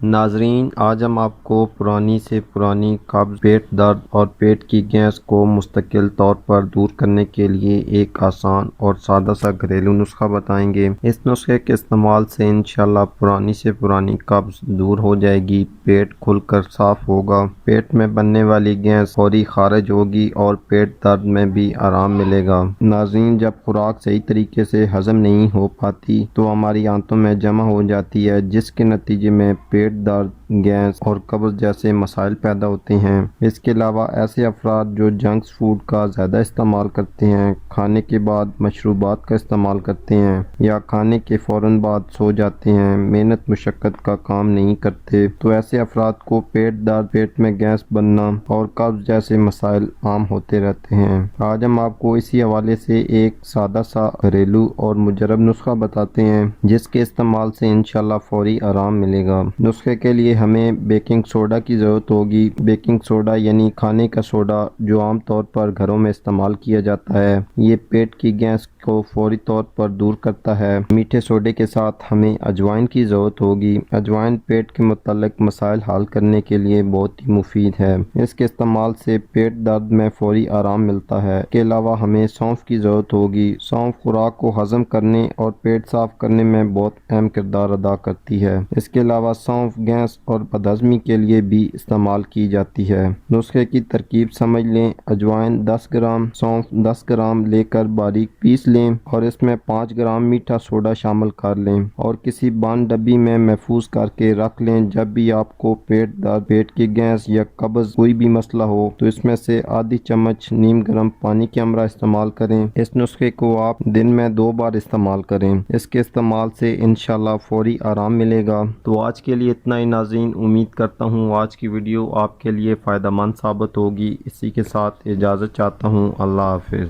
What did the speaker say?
ناظرین، آج ہم آپ کو پرانی سے پرانی قبض، پیٹ درد اور پیٹ کی گیس کو مستقل طور پر دور کرنے کے لیے ایک آسان اور سادہ سا گھریلو نسخہ بتائیں گے۔ اس نسخے کے استعمال سے انشاءاللہ پرانی سے پرانی قبض دور ہو جائے گی، پیٹ کھل کر صاف ہوگا، پیٹ میں بننے والی گیس فوری خارج ہوگی اور پیٹ درد میں بھی آرام ملے گا۔ ناظرین، جب خوراک صحیح طریقے سے ہضم نہیں ہو پاتی تو ہماری آنتوں میں جمع ہو جاتی ہے، جس کے نتیجے میں پیٹ درد، گیس اور قبض جیسے مسائل پیدا ہوتے ہیں۔ اس کے علاوہ ایسے افراد جو جنک فوڈ کا زیادہ استعمال کرتے ہیں، کھانے کے بعد مشروبات کا استعمال کرتے ہیں یا کھانے کے فوراً بعد سو جاتے ہیں، محنت مشقت کا کام نہیں کرتے، تو ایسے افراد کو پیٹ درد، پیٹ میں گیس بننا اور قبض جیسے مسائل عام ہوتے رہتے ہیں۔ آج ہم آپ کو اسی حوالے سے ایک سادہ سا گھریلو اور مجرب نسخہ بتاتے ہیں جس کے استعمال سے انشاءاللہ فوری آرام ملے گا۔ نسخے کے لیے ہمیں بیکنگ سوڈا کی ضرورت ہوگی۔ بیکنگ سوڈا یعنی کھانے کا سوڈا جو عام طور پر گھروں میں استعمال کیا جاتا ہے، یہ پیٹ کی گیس کو فوری طور پر دور کرتا ہے۔ میٹھے سوڈے کے ساتھ ہمیں اجوائن کی ضرورت ہوگی۔ اجوائن پیٹ کے متعلق مسائل حل کرنے کے لیے بہت ہی مفید ہے۔ اس کے استعمال سے پیٹ درد میں فوری آرام ملتا ہے۔ اس کے علاوہ ہمیں سونف کی ضرورت ہوگی۔ سونف خوراک کو ہضم کرنے اور پیٹ صاف کرنے میں بہت اہم کردار ادا کرتی ہے۔ اس کے علاوہ سونف گیس اور بدہضمی کے لیے بھی استعمال کی جاتی ہے۔ نسخے کی ترکیب سمجھ لیں۔ اجوائن 10 گرام، سونف 10 گرام لے کر باریک پیس لیں اور اس میں 5 گرام میٹھا سوڈا شامل کر لیں اور کسی بند ڈبی میں محفوظ کر کے رکھ لیں۔ جب بھی آپ کو پیٹ درد، پیٹ کی گیس یا قبض کوئی بھی مسئلہ ہو تو اس میں سے آدھی چمچ نیم گرم پانی کے ہمراہ استعمال کریں۔ اس نسخے کو آپ دن میں 2 بار استعمال کریں۔ اس کے استعمال سے انشاءاللہ فوری آرام ملے گا۔ تو آج کے لیے اتنا ہی ناظرین، امید کرتا ہوں آج کی ویڈیو آپ کے لیے فائدہ مند ثابت ہوگی۔ اسی کے ساتھ اجازت چاہتا ہوں۔ اللہ حافظ۔